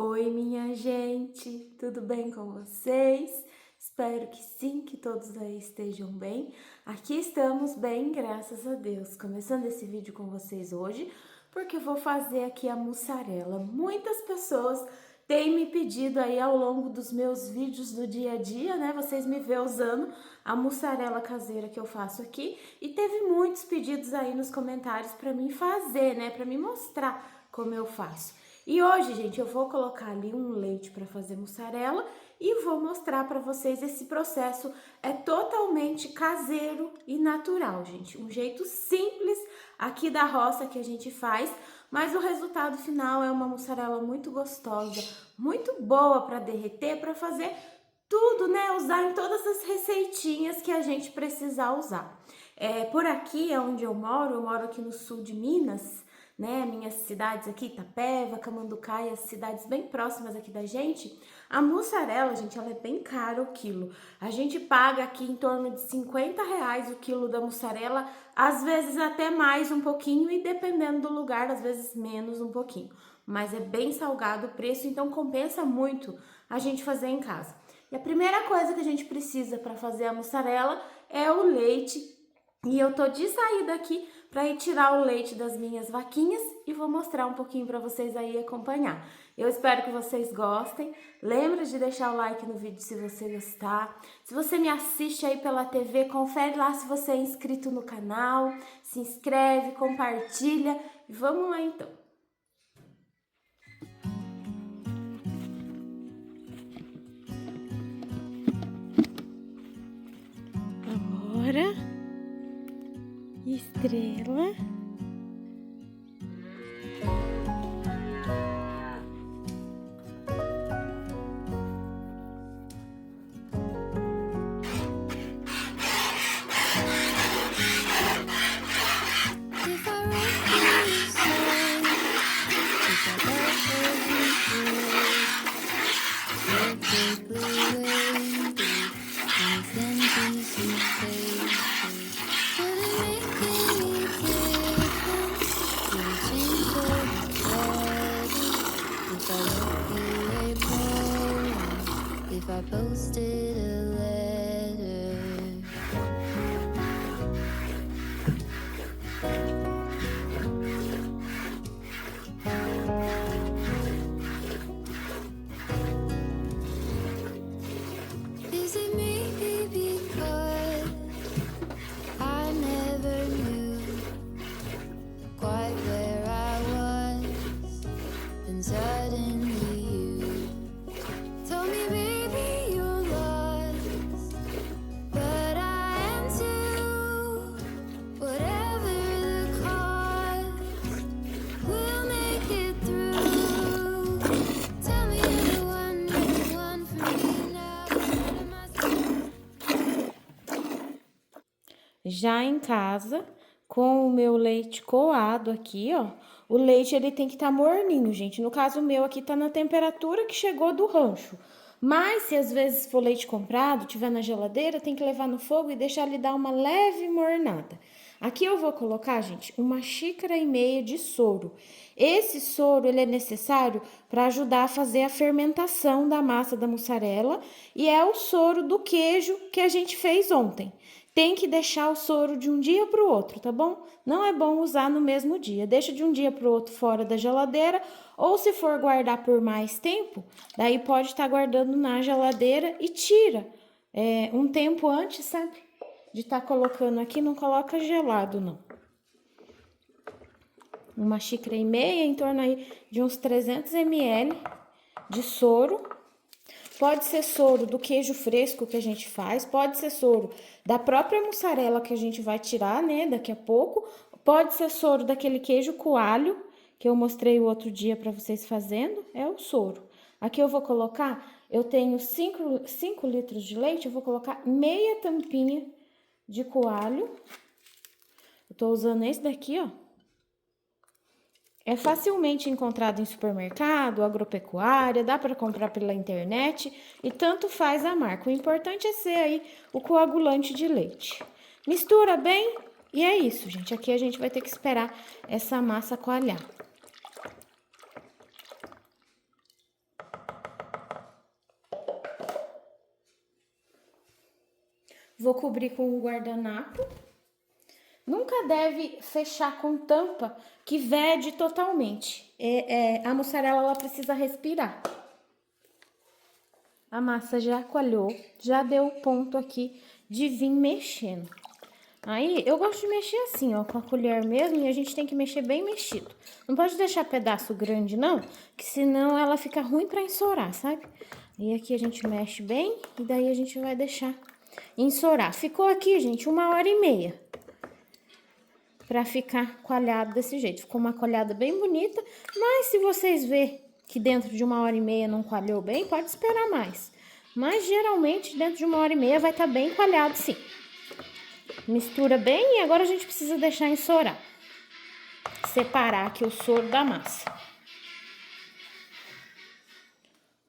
Oi, minha gente, tudo bem com vocês? Espero que sim, que todos aí estejam bem. Aqui estamos bem, graças a Deus. Começando esse vídeo com vocês hoje, porque eu vou fazer aqui a mussarela. Muitas pessoas têm me pedido aí ao longo dos meus vídeos do dia a dia, né? Vocês me vê usando a mussarela caseira que eu faço aqui e teve muitos pedidos aí nos comentários para mim fazer, né? Para me mostrar como eu faço. E hoje, gente, eu vou colocar ali um leite para fazer mussarela e vou mostrar para vocês esse processo. É totalmente caseiro e natural, gente. Um jeito simples aqui da roça que a gente faz, mas o resultado final é uma mussarela muito gostosa, muito boa para derreter, para fazer tudo, né? Usar em todas as receitinhas que a gente precisar usar. Por aqui é onde eu moro aqui no sul de Minas, né, minhas cidades aqui, Itapeva, Camanducaia, as cidades bem próximas aqui da gente, a mussarela, gente, ela é bem cara o quilo. A gente paga aqui em torno de R$ 50 o quilo da mussarela, às vezes até mais um pouquinho e dependendo do lugar, às vezes menos um pouquinho. Mas é bem salgado o preço, então compensa muito a gente fazer em casa. E a primeira coisa que a gente precisa para fazer a mussarela é o leite. E eu tô de saída aqui para ir tirar o leite das minhas vaquinhas e vou mostrar um pouquinho para vocês aí acompanhar. Eu espero que vocês gostem. Lembra de deixar o like no vídeo se você gostar. Se você me assiste aí pela TV, confere lá se você é inscrito no canal, se inscreve, compartilha e vamos lá então. Agora, estrela. I posted a letter. Is it maybe because I never knew quite where I was, and suddenly you told me, baby, you're lost, but I am too. Whatever the cost, we'll make it through. Tell me you're the one for me now. What am Já em casa, com o meu leite coado aqui, ó. O leite, ele tem que estar morninho, gente. No caso, o meu aqui tá na temperatura que chegou do rancho. Mas, se às vezes for leite comprado, tiver na geladeira, tem que levar no fogo e deixar ele dar uma leve mornada. Aqui eu vou colocar, gente, 1,5 xícaras de soro. Esse soro, ele é necessário para ajudar a fazer a fermentação da massa da mussarela e é o soro do queijo que a gente fez ontem. Tem que deixar o soro de um dia para o outro, tá bom? Não é bom usar no mesmo dia. Deixa de um dia para o outro fora da geladeira, ou se for guardar por mais tempo, daí pode estar guardando na geladeira e tira um tempo antes, sabe? De estar colocando aqui, não coloca gelado, não. 1,5 xícaras, em torno aí de uns 300 ml de soro. Pode ser soro do queijo fresco que a gente faz, pode ser soro da própria mussarela que a gente vai tirar, né, daqui a pouco. Pode ser soro daquele queijo coalho que eu mostrei o outro dia para vocês fazendo, é o soro. Aqui eu vou colocar, eu tenho 5 litros de leite, eu vou colocar meia tampinha de coalho. Eu tô usando esse daqui, ó. É facilmente encontrado em supermercado, agropecuária, dá para comprar pela internet e tanto faz a marca. O importante é ser aí o coagulante de leite. Mistura bem e é isso, gente. Aqui a gente vai ter que esperar essa massa coalhar. Vou cobrir com o guardanapo. Nunca deve fechar com tampa que vede totalmente. A mussarela ela precisa respirar. A massa já coalhou, já deu o ponto aqui de vir mexendo. Aí, eu gosto de mexer assim, ó, com a colher mesmo, e a gente tem que mexer bem mexido. Não pode deixar pedaço grande, não, que senão ela fica ruim pra ensourar, sabe? E aqui a gente mexe bem, e daí a gente vai deixar ensourar. Ficou aqui, gente, 1h30 pra ficar coalhado desse jeito. Ficou uma coalhada bem bonita, mas se vocês verem que dentro de 1h30 não coalhou bem, pode esperar mais. Mas geralmente dentro de 1h30 vai estar bem coalhado, sim. Mistura bem e agora a gente precisa deixar ensourar. Separar aqui o soro da massa.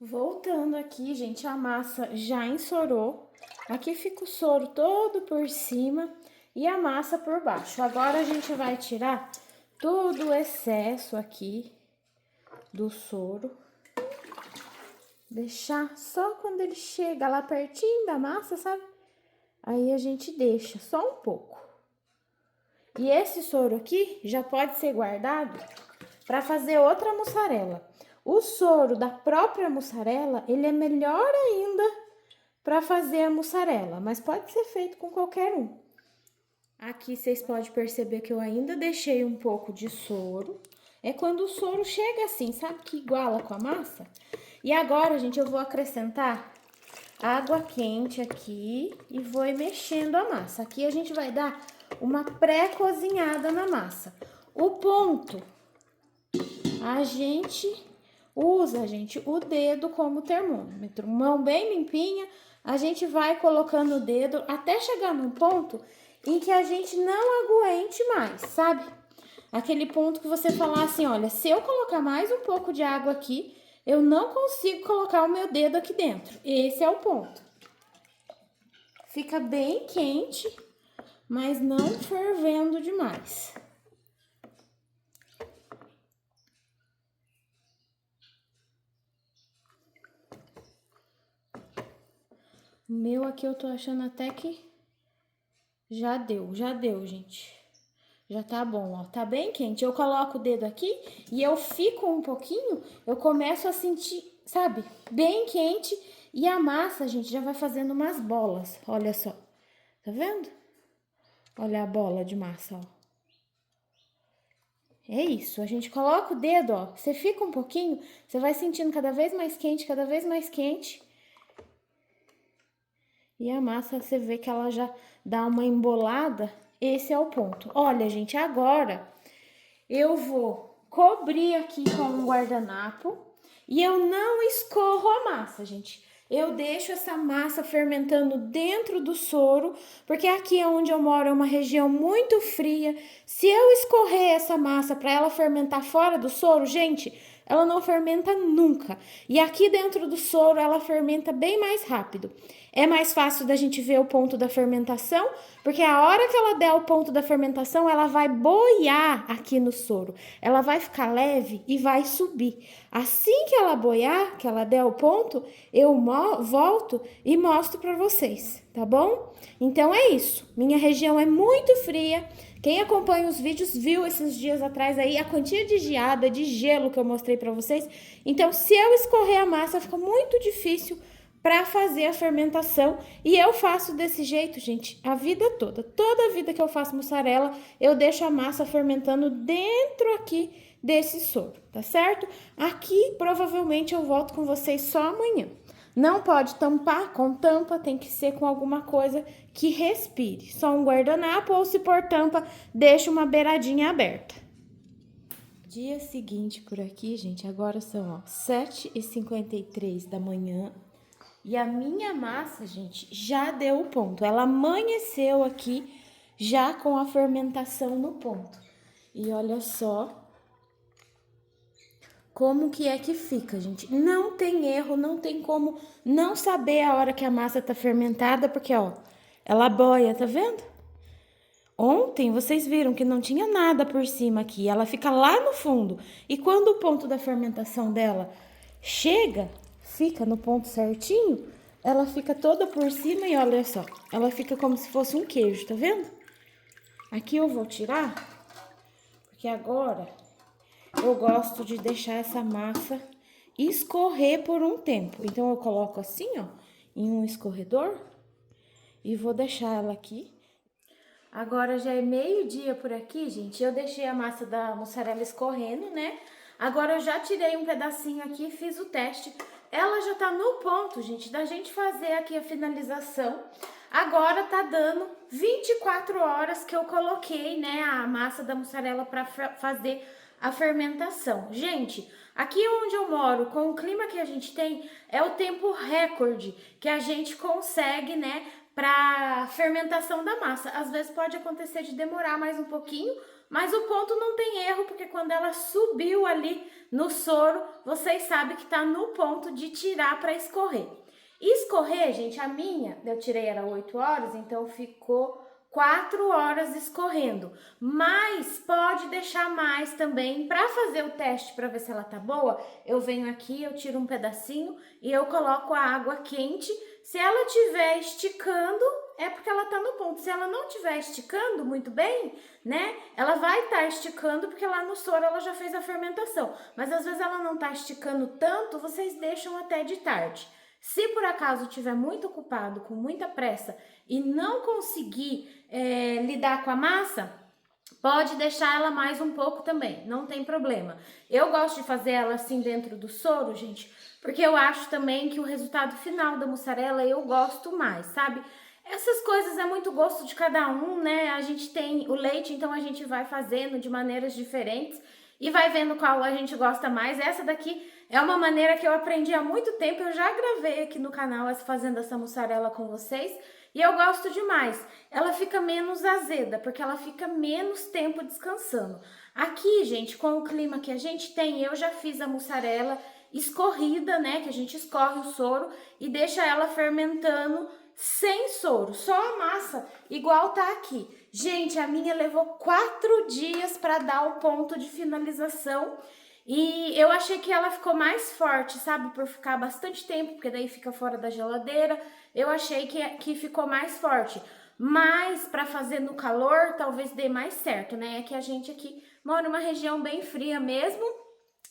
Voltando aqui, gente, a massa já ensorou. Aqui fica o soro todo por cima e a massa por baixo. Agora a gente vai tirar todo o excesso aqui do soro. Deixar só quando ele chega lá pertinho da massa, sabe? Aí a gente deixa só um pouco. E esse soro aqui já pode ser guardado para fazer outra mussarela. O soro da própria mussarela, ele é melhor ainda para fazer a mussarela, mas pode ser feito com qualquer um. Aqui vocês podem perceber que eu ainda deixei um pouco de soro. É quando o soro chega assim, sabe, que iguala com a massa? E agora, gente, eu vou acrescentar água quente aqui e vou ir mexendo a massa. Aqui a gente vai dar uma pré-cozinhada na massa. O ponto, a gente usa, gente, o dedo como termômetro. Mão bem limpinha, a gente vai colocando o dedo até chegar num ponto em que a gente não aguente mais, sabe? Aquele ponto que você falar assim, olha, se eu colocar mais um pouco de água aqui, eu não consigo colocar o meu dedo aqui dentro. Esse é o ponto. Fica bem quente, mas não fervendo demais. O meu aqui eu tô achando até que já deu, gente. Já tá bom, ó, tá bem quente. Eu coloco o dedo aqui e eu fico um pouquinho, eu começo a sentir, sabe, bem quente. E a massa, gente, já vai fazendo umas bolas, olha só. Tá vendo? Olha a bola de massa, ó. É isso, a gente coloca o dedo, ó, você fica um pouquinho, você vai sentindo cada vez mais quente, cada vez mais quente. E a massa, você vê que ela já dá uma embolada. Esse é o ponto. Olha, gente, agora eu vou cobrir aqui com um guardanapo e eu não escorro a massa, gente. Eu deixo essa massa fermentando dentro do soro, porque aqui onde eu moro é uma região muito fria. Se eu escorrer essa massa para ela fermentar fora do soro, gente, ela não fermenta nunca. E aqui dentro do soro ela fermenta bem mais rápido. É mais fácil da gente ver o ponto da fermentação, porque a hora que ela der o ponto da fermentação, ela vai boiar aqui no soro. Ela vai ficar leve e vai subir. Assim que ela boiar, que ela der o ponto, eu volto e mostro para vocês, tá bom? Então é isso. Minha região é muito fria. Quem acompanha os vídeos viu esses dias atrás aí a quantia de geada, de gelo que eu mostrei para vocês. Então, se eu escorrer a massa, fica muito difícil para fazer a fermentação, e eu faço desse jeito, gente, a vida toda. Toda a vida que eu faço mussarela, eu deixo a massa fermentando dentro aqui desse soro, tá certo? Aqui, provavelmente, eu volto com vocês só amanhã. Não pode tampar com tampa, tem que ser com alguma coisa que respire. Só um guardanapo, ou se por tampa, deixa uma beiradinha aberta. Dia seguinte por aqui, gente, agora são 7h53 da manhã. E a minha massa, gente, já deu o ponto. Ela amanheceu aqui já com a fermentação no ponto. E olha só como que é que fica, gente. Não tem erro, não tem como não saber a hora que a massa tá fermentada, porque, ó, ela boia, tá vendo? Ontem vocês viram que não tinha nada por cima aqui, ela fica lá no fundo. E quando o ponto da fermentação dela chega, fica no ponto certinho, ela fica toda por cima e olha só, ela fica como se fosse um queijo, tá vendo? Aqui eu vou tirar, porque agora eu gosto de deixar essa massa escorrer por um tempo. Então, eu coloco assim, ó, em um escorredor e vou deixar ela aqui. Agora já é meio-dia por aqui, gente. Eu deixei a massa da mussarela escorrendo, né? Agora eu já tirei um pedacinho aqui e fiz o teste. Ela já tá no ponto, gente, da gente fazer aqui a finalização. Agora tá dando 24 horas que eu coloquei, né, a massa da mussarela para fazer a fermentação. Gente, aqui onde eu moro, com o clima que a gente tem, é o tempo recorde que a gente consegue, né, para fermentação da massa. Às vezes pode acontecer de demorar mais um pouquinho, mas o ponto não tem erro, porque quando ela subiu ali no soro, vocês sabem que tá no ponto de tirar para escorrer. Escorrer, gente, a minha, eu tirei era 8 horas, então ficou 4 horas escorrendo, mas pode deixar mais também. Para fazer o teste para ver se ela tá boa, eu venho aqui, eu tiro um pedacinho e eu coloco a água quente. Se ela estiver esticando, é porque ela tá no ponto. Se ela não estiver esticando muito bem, né, ela vai estar esticando porque lá no soro ela já fez a fermentação. Mas às vezes ela não tá esticando tanto, vocês deixam até de tarde. Se por acaso estiver muito ocupado, com muita pressa e não conseguir lidar com a massa, pode deixar ela mais um pouco também, não tem problema. Eu gosto de fazer ela assim dentro do soro, gente, porque eu acho também que o resultado final da mussarela eu gosto mais, sabe? Essas coisas é muito gosto de cada um, né? A gente tem o leite, então a gente vai fazendo de maneiras diferentes e vai vendo qual a gente gosta mais. Essa daqui é uma maneira que eu aprendi há muito tempo, eu já gravei aqui no canal fazendo essa mussarela com vocês e eu gosto demais. Ela fica menos azeda, porque ela fica menos tempo descansando. Aqui, gente, com o clima que a gente tem, eu já fiz a mussarela escorrida, né, que a gente escorre o soro e deixa ela fermentando sem soro, só a massa, igual tá aqui. Gente, a minha levou 4 dias para dar o ponto de finalização e eu achei que ela ficou mais forte, sabe, por ficar bastante tempo, porque daí fica fora da geladeira. Eu achei que ficou mais forte, mas para fazer no calor talvez dê mais certo, né? É que a gente aqui mora numa região bem fria mesmo.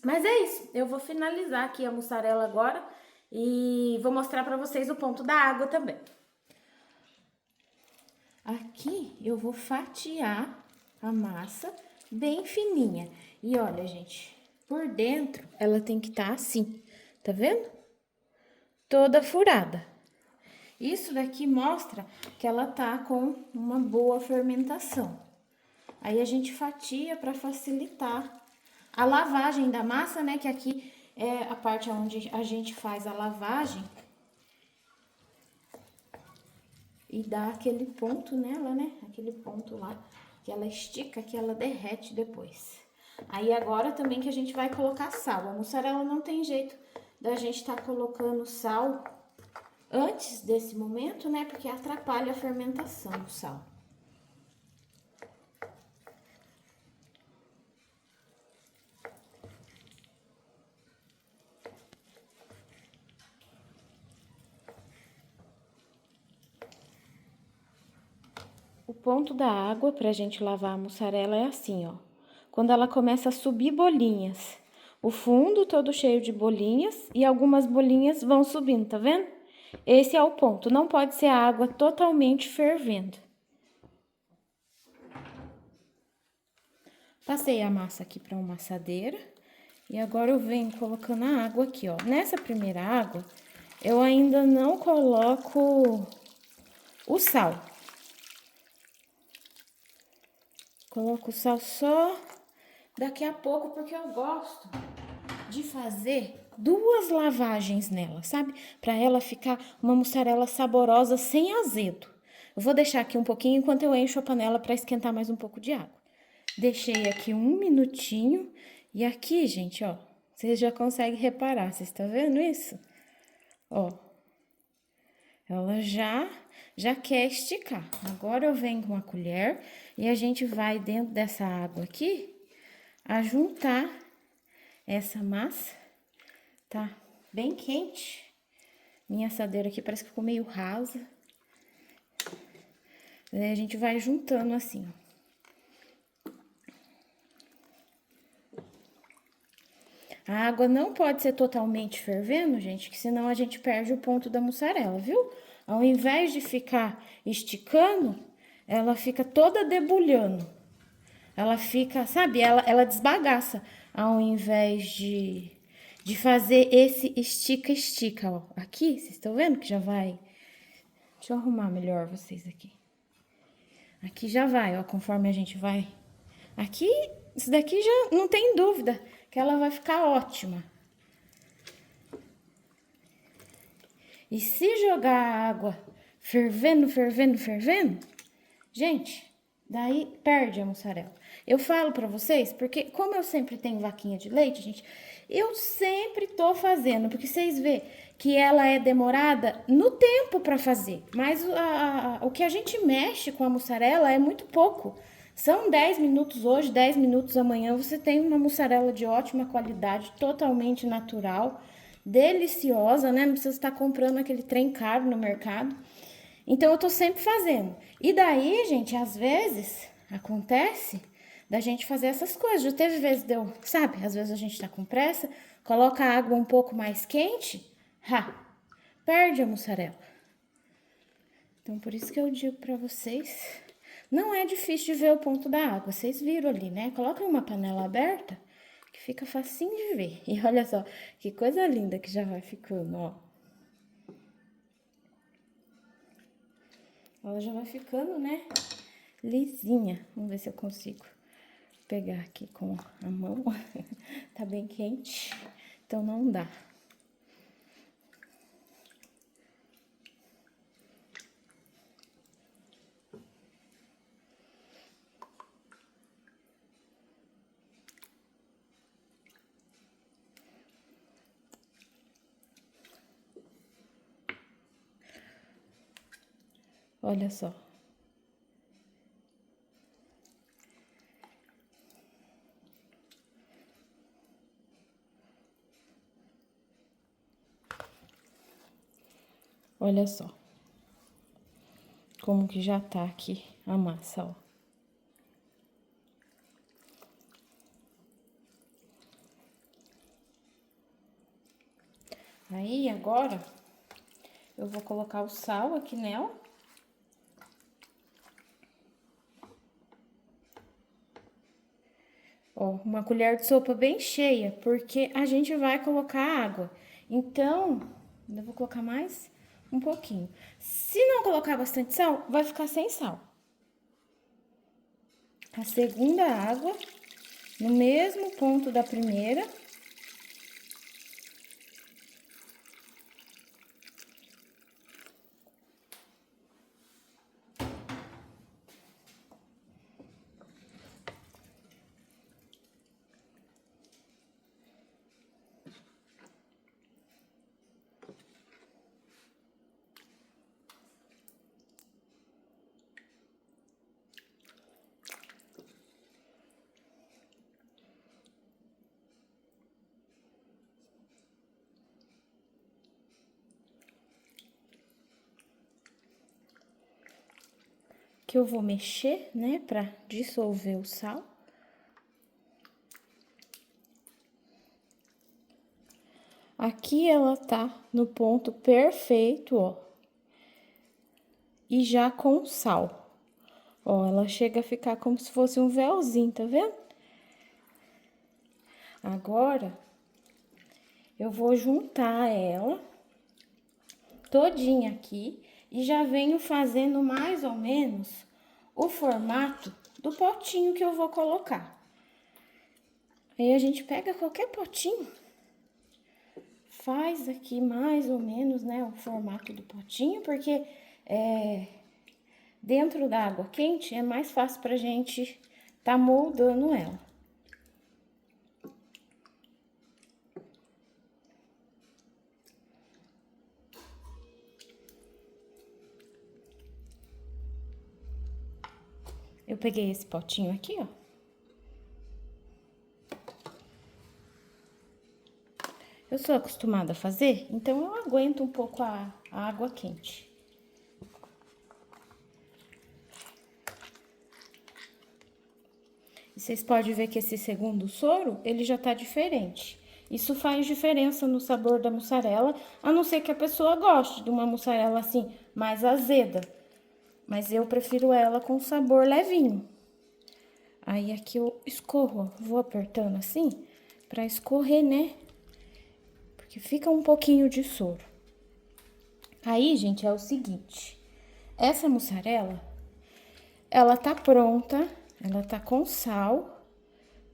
Mas é isso, eu vou finalizar aqui a mussarela agora e vou mostrar para vocês o ponto da água também. Aqui eu vou fatiar a massa bem fininha. E olha, gente, por dentro ela tem que estar assim, tá vendo? Toda furada. Isso daqui mostra que ela tá com uma boa fermentação. Aí a gente fatia para facilitar a lavagem da massa, né? Que aqui é a parte onde a gente faz a lavagem e dá aquele ponto nela, né? Aquele ponto lá que ela estica, que ela derrete depois. Aí agora também que a gente vai colocar sal. A mussarela não tem jeito da gente tá colocando sal antes desse momento, né? Porque atrapalha a fermentação do sal. O ponto da água pra gente lavar a mussarela é assim, ó. Quando ela começa a subir bolinhas. O fundo todo cheio de bolinhas e algumas bolinhas vão subindo, tá vendo? Esse é o ponto, não pode ser a água totalmente fervendo. Passei a massa aqui para uma assadeira e agora eu venho colocando a água aqui, ó. Nessa primeira água, eu ainda não coloco o sal. Coloco o sal só daqui a pouco, porque eu gosto de fazer 2 lavagens nela, sabe? Para ela ficar uma mussarela saborosa sem azedo. Eu vou deixar aqui um pouquinho enquanto eu encho a panela para esquentar mais um pouco de água. Deixei aqui 1 minutinho e aqui, gente, ó, vocês já conseguem reparar, vocês estão vendo isso? Ó, ela já quer esticar. Agora eu venho com a colher e a gente vai dentro dessa água aqui a juntar essa massa, tá bem quente, Minha assadeira aqui parece que ficou meio rasa. Daí a gente vai juntando assim, ó. A água não pode ser totalmente fervendo, gente, que senão a gente perde o ponto da mussarela, viu? Ao invés de ficar esticando, ela fica toda debulhando. Ela fica, sabe, ela desbagaça. Ao invés de fazer esse estica-estica, ó. Aqui, vocês estão vendo que já vai? Deixa eu arrumar melhor vocês aqui. Aqui já vai, ó, conforme a gente vai. Aqui, isso daqui já não tem dúvida que ela vai ficar ótima. E se jogar a água fervendo, gente, daí perde a mussarela. Eu falo pra vocês, porque como eu sempre tenho vaquinha de leite, gente, eu sempre tô fazendo, porque vocês vê que ela é demorada no tempo pra fazer, mas o que a gente mexe com a mussarela é muito pouco. São 10 minutos hoje, 10 minutos amanhã, você tem uma mussarela de ótima qualidade, totalmente natural, deliciosa, né? Não precisa estar comprando aquele trem caro no mercado. Então, eu tô sempre fazendo. E daí, gente, às vezes, acontece da gente fazer essas coisas. Já teve vezes deu, sabe? Às vezes a gente tá com pressa, coloca a água um pouco mais quente, perde a mussarela. Então, por isso que eu digo pra vocês, não é difícil de ver o ponto da água. Vocês viram ali, né? Coloca uma panela aberta, que fica facinho de ver. E olha só, que coisa linda que já vai ficando, ó. Ela já vai ficando, né, lisinha. Vamos ver se eu consigo pegar aqui com a mão. Tá bem quente, então não dá. Olha só. Olha só. Como que já tá aqui a massa, ó. Aí, agora, eu vou colocar o sal aqui nela. Ó, uma colher de sopa bem cheia, porque a gente vai colocar água. Então, eu vou colocar mais um pouquinho. Se não colocar bastante sal, vai ficar sem sal. A segunda água, no mesmo ponto da primeira. Que eu vou mexer, né, pra dissolver o sal. Aqui ela tá no ponto perfeito, ó. E já com sal. Ó, ela chega a ficar como se fosse um véuzinho, tá vendo? Agora, eu vou juntar ela todinha aqui e já venho fazendo mais ou menos o formato do potinho que eu vou colocar. Aí a gente pega qualquer potinho, faz aqui mais ou menos, né, o formato do potinho, porque dentro da água quente é mais fácil pra gente tá moldando ela. Eu peguei esse potinho aqui, ó. Eu Eu sou acostumada a fazer, então eu aguento um pouco a água quente. E vocês podem ver que esse segundo soro, ele já tá diferente. Isso faz diferença no sabor da mussarela, a não ser que a pessoa goste de uma mussarela assim, mais azeda. Mas eu prefiro ela com sabor levinho. Aí aqui eu escorro, ó, vou apertando assim, pra escorrer, né? Porque fica um pouquinho de soro. Aí, gente, é o seguinte. Essa mussarela, ela tá pronta, ela tá com sal,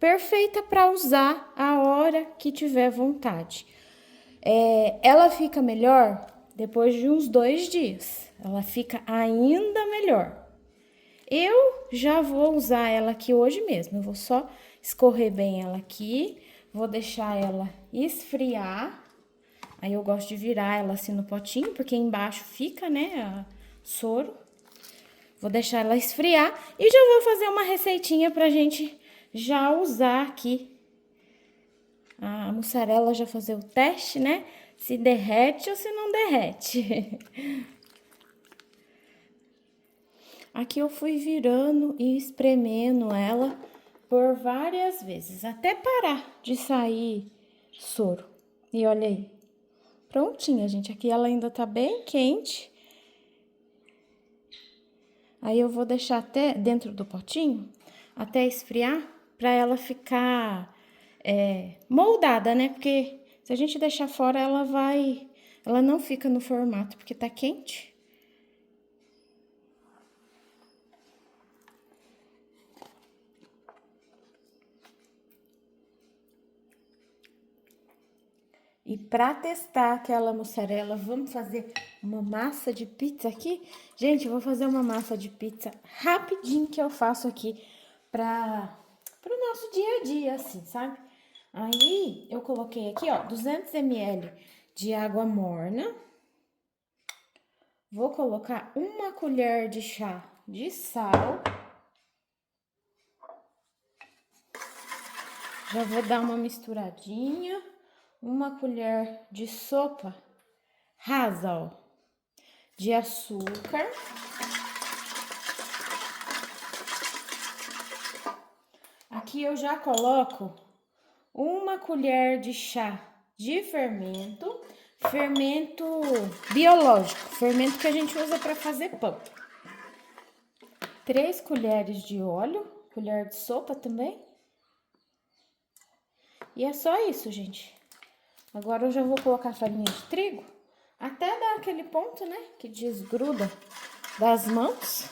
perfeita pra usar a hora que tiver vontade. Ela fica melhor depois de uns 2 dias. Ela fica ainda melhor. Eu já vou usar ela aqui hoje mesmo. Eu vou só escorrer bem ela aqui. Vou deixar ela esfriar. Aí eu gosto de virar ela assim no potinho, porque embaixo fica, né, soro. Vou deixar ela esfriar e já vou fazer uma receitinha pra gente já usar aqui. A mussarela já fazer o teste, né? Se derrete ou se não derrete. Aqui eu fui virando e espremendo ela por várias vezes, até parar de sair soro. E olha aí, prontinha, gente. Aqui ela ainda tá bem quente. Aí eu vou deixar até dentro do potinho, até esfriar, pra ela ficar moldada, né? Porque se a gente deixar fora, ela não fica no formato, porque tá quente. E para testar aquela mussarela, vamos fazer uma massa de pizza aqui? Gente, eu vou fazer uma massa de pizza rapidinho que eu faço aqui para o nosso dia a dia, assim, sabe? Aí, eu coloquei aqui, ó, 200 ml de água morna. Vou colocar 1 colher de chá de sal. Já vou dar uma misturadinha. 1 colher de sopa rasa, ó, de açúcar. Aqui eu já coloco 1 colher de chá de fermento, fermento biológico, fermento que a gente usa para fazer pão. 3 colheres de óleo, colher de sopa também. E é só isso, gente. Agora eu já vou colocar farinha de trigo, até dar aquele ponto, né, que desgruda das mãos.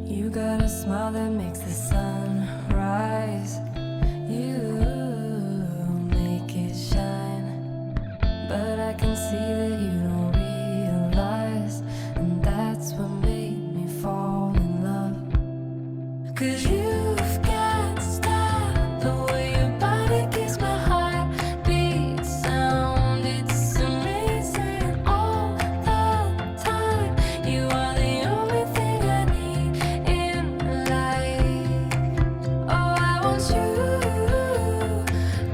You got a smile that makes the sun rise. You make it shine. But I can see that you don't realize. And that's what made me fall in love. 'Cause you've got style. The way your body keeps my heart beat sound. It's amazing all the time. You are the only thing I need in life. Oh, I want you.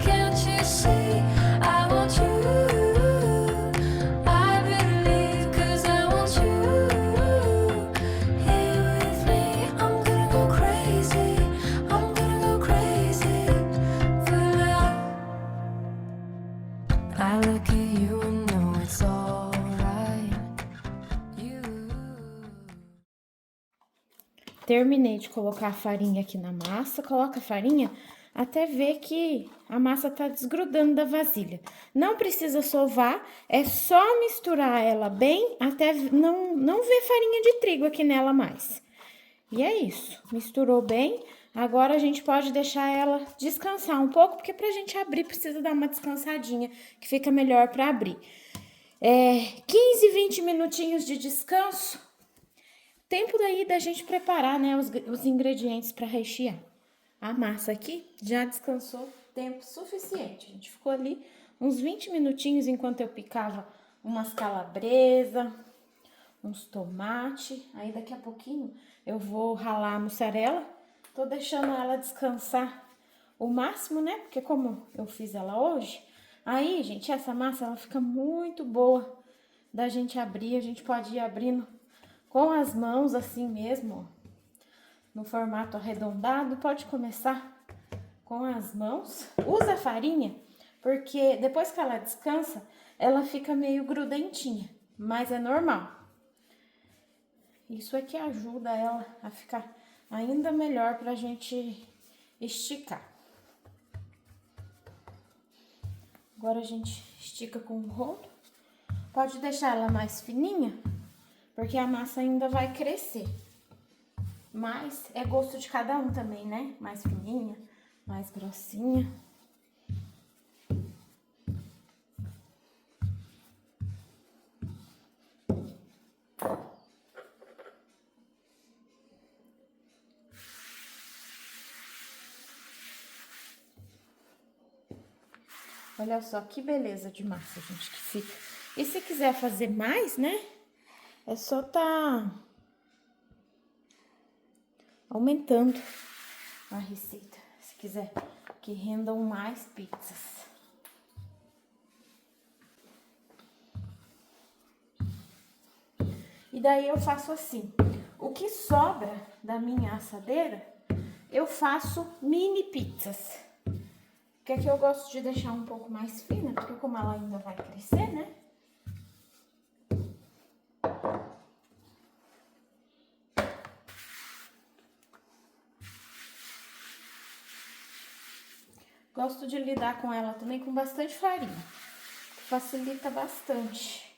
Can't you see? I want you. I believe 'cause I want you. Here with me, I'm gonna go crazy. I'm gonna go crazy for love. I look at you and know it's alright. You. Terminei de colocar a farinha aqui na massa. Coloca a farinha até ver que a massa tá desgrudando da vasilha. Não precisa sovar, é só misturar ela bem até não ver farinha de trigo aqui nela mais. E é isso, misturou bem. Agora a gente pode deixar ela descansar um pouco, porque pra gente abrir precisa dar uma descansadinha, que fica melhor pra abrir. 15, 20 minutinhos de descanso. Tempo daí da gente preparar, né, os ingredientes para rechear. A massa aqui já descansou tempo suficiente. A gente ficou ali uns 20 minutinhos enquanto eu picava umas calabresa, uns tomate. Aí daqui a pouquinho eu vou ralar a mussarela. Tô deixando ela descansar o máximo, né? Porque como eu fiz ela hoje, aí, gente, essa massa, ela fica muito boa da gente abrir. A gente pode ir abrindo com as mãos assim mesmo, ó, no formato arredondado. Pode começar com as mãos. Usa farinha, porque depois que ela descansa, ela fica meio grudentinha, mas é normal. Isso é que ajuda ela a ficar ainda melhor pra gente esticar. Agora a gente estica com o rolo. Pode deixar ela mais fininha, porque a massa ainda vai crescer. Mas é gosto de cada um também, né? Mais fininha, mais grossinha. Olha só que beleza de massa, gente, que fica. E se quiser fazer mais, né? É só tá aumentando a receita. Se quiser que rendam mais pizzas. E daí eu faço assim. O que sobra da minha assadeira, eu faço mini pizzas. Que aqui eu gosto de deixar um pouco mais fina, porque como ela ainda vai crescer, né? Gosto de lidar com ela também com bastante farinha. Facilita bastante.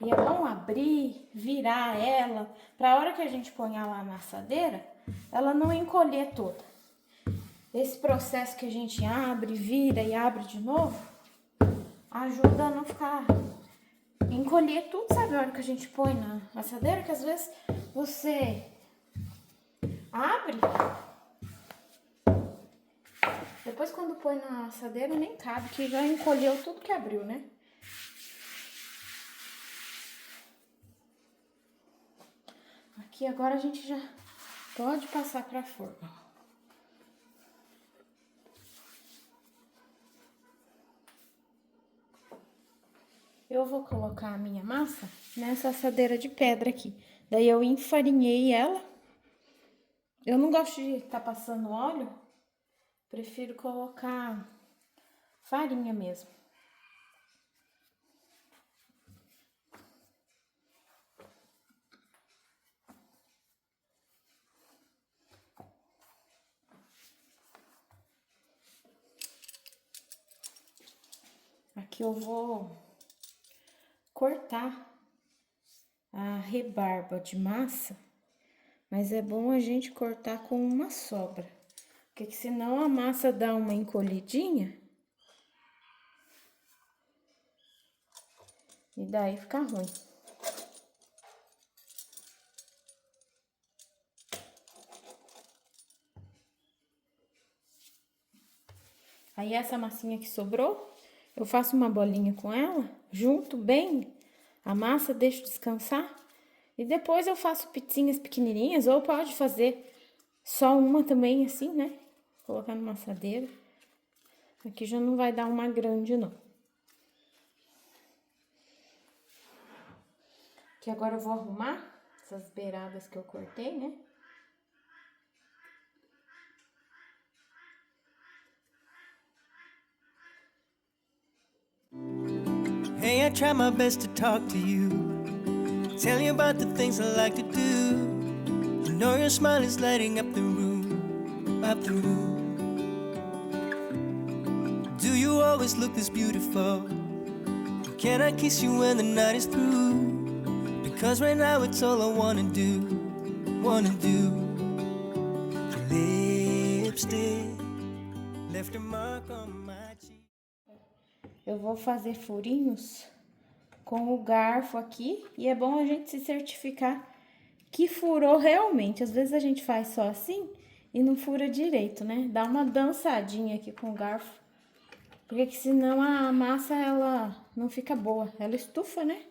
E é bom abrir, virar ela, pra hora que a gente põe ela na assadeira, ela não encolher toda. Esse processo que a gente abre, vira e abre de novo, ajuda a não ficar... encolher tudo, sabe? A hora que a gente põe na assadeira, que às vezes você abre, depois quando põe na assadeira nem cabe, que já encolheu tudo que abriu, né? Aqui agora a gente já pode passar pra forma. Eu vou colocar a minha massa nessa assadeira de pedra aqui. Daí eu enfarinhei ela. Eu não gosto de estar passando óleo. Prefiro colocar farinha mesmo. Aqui eu vou cortar a rebarba de massa, mas é bom a gente cortar com uma sobra, porque senão a massa dá uma encolhidinha e daí fica ruim. Aí essa massinha que sobrou, eu faço uma bolinha com ela, junto bem a massa, deixo descansar. E depois eu faço pizzinhas pequenininhas, ou pode fazer só uma também assim, né? Colocar numa assadeira. Aqui já não vai dar uma grande, não. Aqui agora eu vou arrumar essas beiradas que eu cortei, né? Hey, I try my best to talk to you, tell you about the things I like to do. You know your smile is lighting up the room, up the room. Do you always look this beautiful? Can I kiss you when the night is through? Because right now it's all I wanna do, wanna do. Your lipstick left a mark on my cheek. Eu vou fazer furinhos com o garfo aqui, e é bom a gente se certificar que furou realmente. Às vezes a gente faz só assim e não fura direito, né? Dá uma dançadinha aqui com o garfo, porque senão a massa ela não fica boa, ela estufa, né?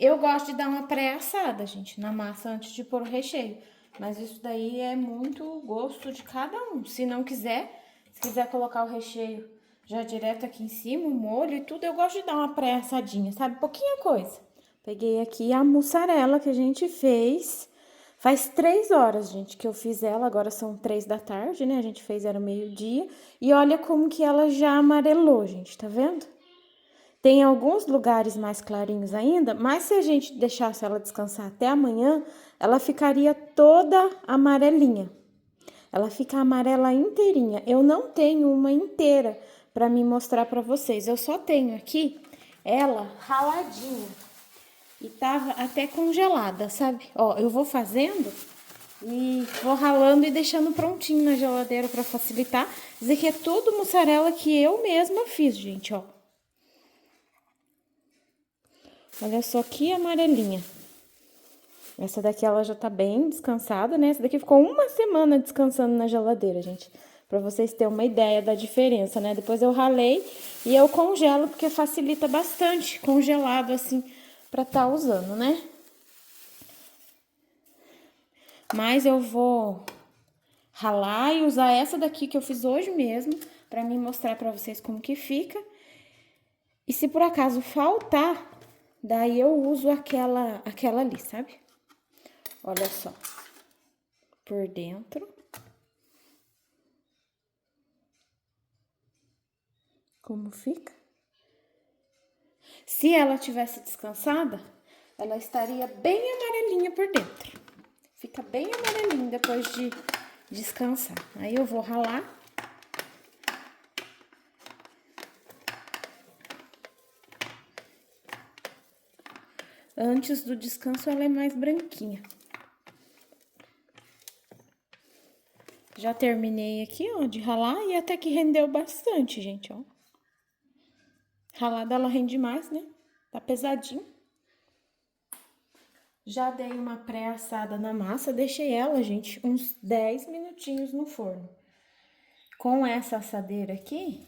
Eu gosto de dar uma pré-assada, gente, na massa antes de pôr o recheio. Mas isso daí é muito gosto de cada um. Se não quiser, se quiser colocar o recheio já direto aqui em cima, o molho e tudo, eu gosto de dar uma pré-assadinha, sabe? Pouquinha coisa. Peguei aqui a mussarela que a gente fez. Faz 3 horas, gente, que eu fiz ela. Agora são 3 da tarde, né? A gente fez, era meio-dia. E olha como que ela já amarelou, gente, tá vendo? Tem alguns lugares mais clarinhos ainda, mas se a gente deixasse ela descansar até amanhã, ela ficaria toda amarelinha. Ela fica amarela inteirinha. Eu não tenho uma inteira para me mostrar para vocês. Eu só tenho aqui ela raladinha. E tava até congelada, sabe? Ó, eu vou fazendo e vou ralando e deixando prontinho na geladeira para facilitar. Isso aqui é tudo mussarela que eu mesma fiz, gente, ó. Olha só que amarelinha. Essa daqui, ela já tá bem descansada, né? Essa daqui ficou 1 semana descansando na geladeira, gente. Pra vocês terem uma ideia da diferença, né? Depois eu ralei e eu congelo, porque facilita bastante congelado, assim, pra tá usando, né? Mas eu vou ralar e usar essa daqui que eu fiz hoje mesmo, pra mim mostrar pra vocês como que fica. E se por acaso faltar, daí eu uso aquela ali, sabe? Olha só, por dentro. Como fica? Se ela tivesse descansada, ela estaria bem amarelinha por dentro. Fica bem amarelinha depois de descansar. Aí eu vou ralar. Antes do descanso, ela é mais branquinha. Já terminei aqui, ó, de ralar e até que rendeu bastante, gente, ó. Ralada ela rende mais, né? Tá pesadinho. Já dei uma pré-assada na massa, deixei ela, gente, uns 10 minutinhos no forno. Com essa assadeira aqui,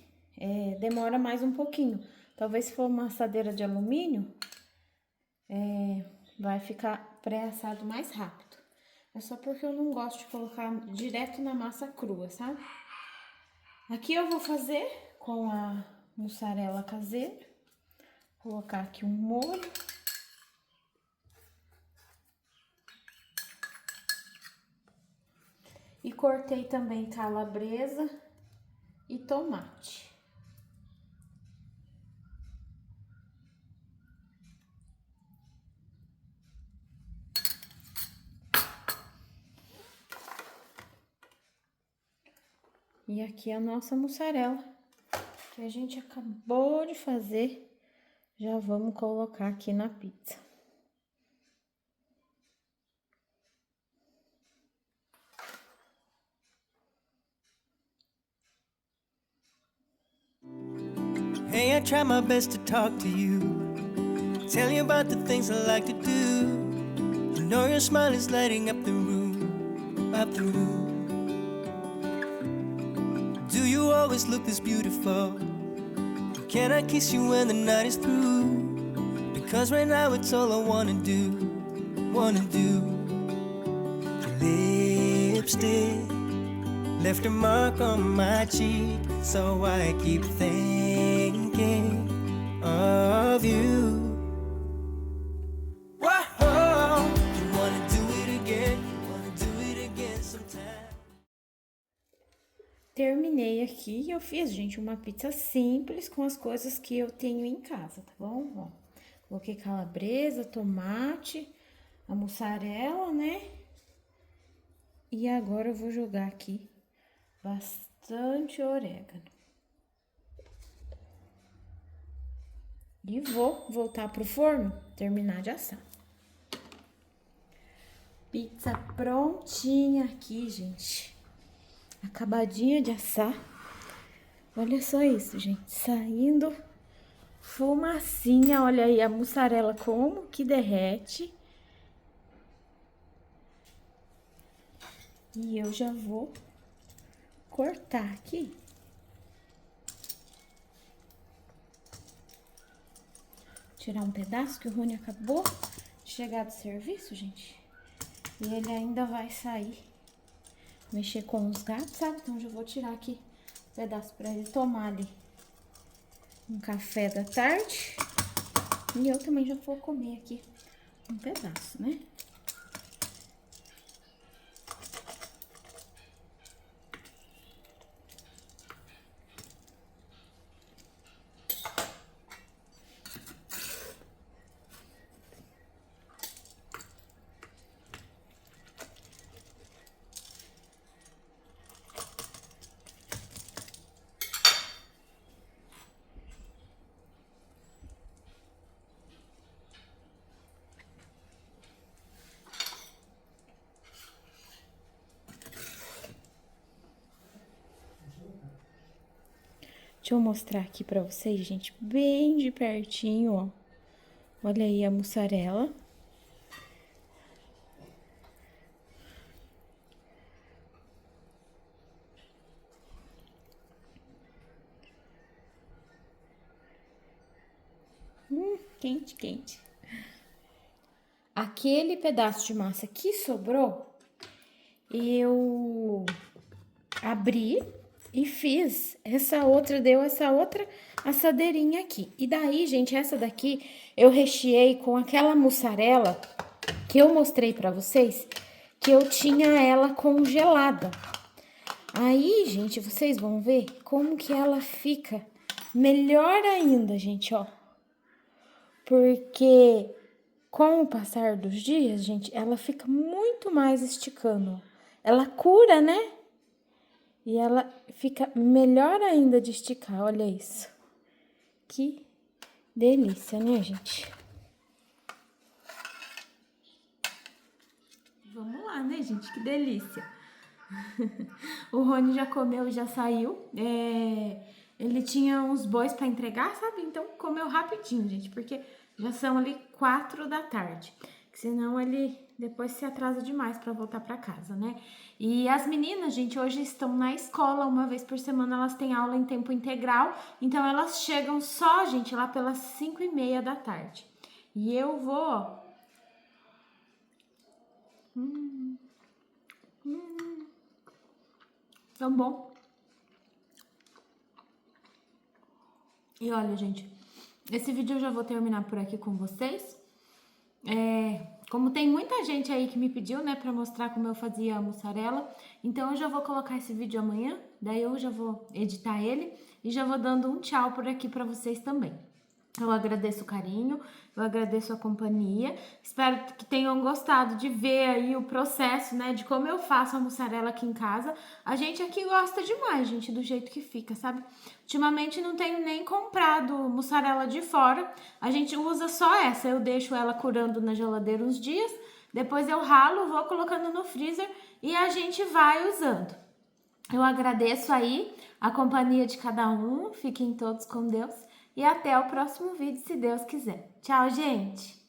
demora mais um pouquinho. Talvez se for uma assadeira de alumínio, vai ficar pré-assado mais rápido. É só porque eu não gosto de colocar direto na massa crua, sabe? Aqui eu vou fazer com a mussarela caseira. Colocar aqui um molho. E cortei também calabresa e tomate. E aqui a nossa mussarela, que a gente acabou de fazer, já vamos colocar aqui na pizza. Hey, I try my best to talk to you, tell you about the things I like to do. You know your smile is lighting up the room, up the room. Do you always look this beautiful? Can I kiss you when the night is through? Because right now it's all I wanna do, wanna do. Your lipstick left a mark on my cheek, so I keep thinking of you. Whoa, you wanna do it again, you wanna do it again sometime. Terminei aqui e eu fiz, gente, uma pizza simples com as coisas que eu tenho em casa, tá bom? Ó, coloquei calabresa, tomate, a mussarela, né? E agora eu vou jogar aqui bastante orégano. E vou voltar pro forno, terminar de assar. Pizza prontinha aqui, gente. Acabadinha de assar. Olha só isso, gente. Saindo fumacinha. Olha aí a mussarela como que derrete. E eu já vou cortar aqui. tirar um pedaço, que o Rony acabou de chegar do serviço, gente. E ele ainda vai sair, mexer com os gatos, sabe? Então, já vou tirar aqui um pedaço pra ele tomar ali um café da tarde. E eu também já vou comer aqui um pedaço, né? Deixa eu mostrar aqui pra vocês, gente, bem de pertinho, ó. Olha aí a mussarela. Quente, quente. Aquele pedaço de massa que sobrou, eu abri e fiz deu essa outra assadeirinha aqui. E daí, gente, essa daqui eu recheei com aquela mussarela que eu mostrei pra vocês, que eu tinha ela congelada. Aí, gente, vocês vão ver como que ela fica melhor ainda, gente, ó. Porque com o passar dos dias, gente, ela fica muito mais esticando. Ela cura, né? E ela fica melhor ainda de esticar, olha isso. Que delícia, né, gente? Vamos lá, né, gente? Que delícia. O Rony já comeu, já saiu. Ele tinha uns bois pra entregar, sabe? Então, comeu rapidinho, gente, porque já são ali 4 da tarde. Senão ele depois se atrasa demais pra voltar pra casa, né? E as meninas, gente, hoje estão na escola, uma vez por semana elas têm aula em tempo integral. Então, elas chegam só, gente, lá pelas 5:30 da tarde. E eu vou... Tão bom. E olha, gente, esse vídeo eu já vou terminar por aqui com vocês. Como tem muita gente aí que me pediu, né, pra mostrar como eu fazia a mussarela, então eu já vou colocar esse vídeo amanhã, daí eu já vou editar ele e já vou dando um tchau por aqui pra vocês também. Eu agradeço o carinho, eu agradeço a companhia, espero que tenham gostado de ver aí o processo, né, de como eu faço a mussarela aqui em casa. A gente aqui gosta demais, gente, do jeito que fica, sabe? Ultimamente não tenho nem comprado mussarela de fora, a gente usa só essa, eu deixo ela curando na geladeira uns dias, depois eu ralo, vou colocando no freezer e a gente vai usando. Eu agradeço aí a companhia de cada um, fiquem todos com Deus. E até o próximo vídeo, se Deus quiser. Tchau, gente!